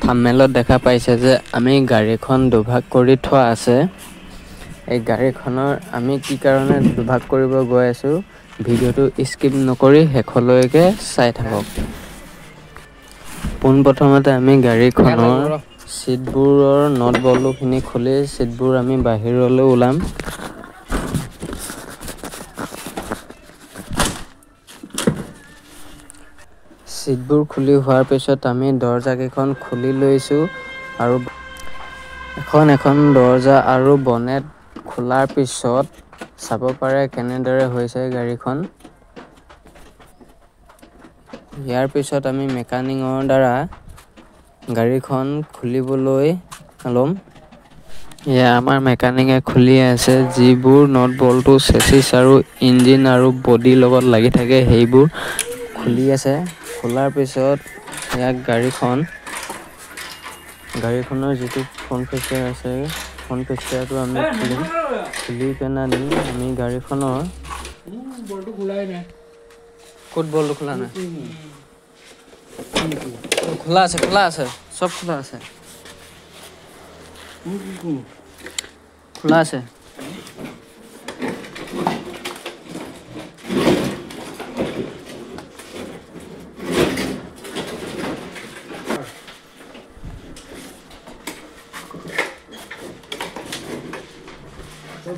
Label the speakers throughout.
Speaker 1: থাম্বনেলত দেখা পাইছে যে আমি গাড়ীখন দুভাগ কৰি থোৱা আছে। এই গাড়ীখনৰ আমি কি কাৰণে দুভাগ কৰিব গৈ আছো, ভিডিওটো স্কিপ নকৰি শেষলৈকে চাই থাকক। পোনপ্ৰথমতে আমি গাড়ীখনৰ সিটবোৰৰ নট বল্টুখিনি খুলি সিটবোৰ আমি বাহিৰলৈ ওলাম। সিটবোৰ খুলি হোৱাৰ পিছত আমি দৰজাকেইখন খুলি লৈছো আৰু এখন দৰজা আৰু বনেট খোলাৰ পিছত চাব পাৰে কেনেদৰে হৈছে গাড়ীখন। ইয়াৰ পিছত আমি মেকানিকৰ দ্বাৰা গাড়ীখন খুলিবলৈ ল'ম। এয়া আমাৰ মেকানিকে খুলি আছে, যিবোৰ নট বল্টু চেচিছ আৰু ইঞ্জিন আৰু বডিৰ লগত লাগি থাকে সেইবোৰ খুলি আছে। খোলাৰ পিছত ইয়াক গাড়ীখনৰ যিটো ফ্ৰণ্ট ফেচিয়াৰ আছে, ফ্ৰণ্ট ফেচিয়াৰটো আমি খুলিম। খুলি পেলানি আমি গাড়ীখনৰ বল্টু খোলাই নাই। ক'ত বল্টু খোলা নাই? খোলা আছে চব খোলা আছে। খোলা আছে।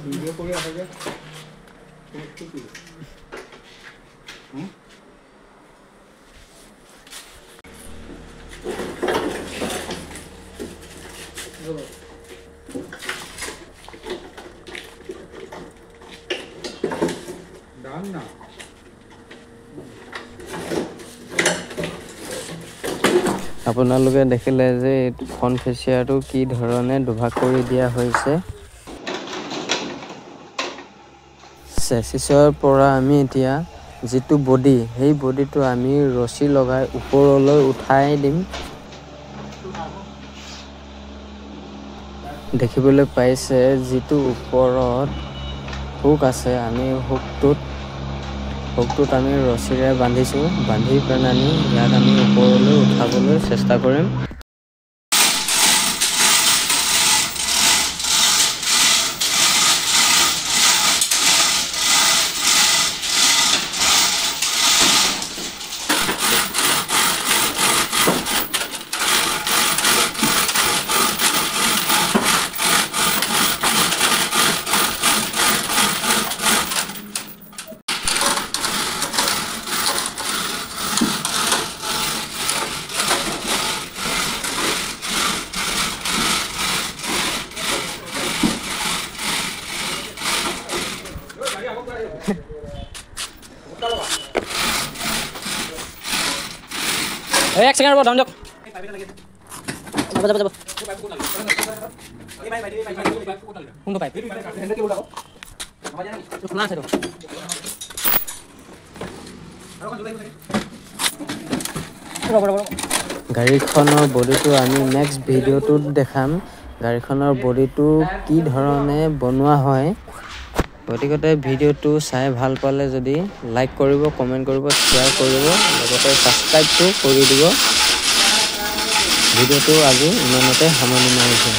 Speaker 1: ভিডিও কৰি আছে যে আপোনালোকে দেখিলে যে ফ্ৰণ্ট ফেচিয়াৰটো কি ধৰণে দুভাগ কৰি দিয়া হৈছে। চেচিছৰ পৰা আমি এতিয়া যিটো বডি, সেই বডিটো আমি ৰছী লগাই ওপৰলৈ উঠাই দিম। দেখিবলৈ পাইছে যিটো ওপৰত হুক আছে, আমি হুকটোত আমি ৰছীৰে বান্ধিছো। বান্ধি পেলাই ইয়াক আমি ওপৰলৈ উঠাবলৈ চেষ্টা কৰিম। এক সেকেন্ড ৰ'ব, যাওক। যাব কোনটো পাইপ? খোলা আছে। গাড়ীখনৰ বডিটো আমি নেক্সট ভিডিঅ'টোত দেখাম। গাড়ীখনৰ বডিটো কি ধৰণে বনোৱা হয়। গতিকে ভিডিঅ'টো চাই ভাল পালে যদি লাইক কৰিব, কমেণ্ট কৰিব, শ্বেয়াৰ কৰিব, লগতে ছাবস্ক্ৰাইবটো কৰি দিব। ভিডিঅ'টো আজি ইমানতে সামৰণি মাৰিছোঁ।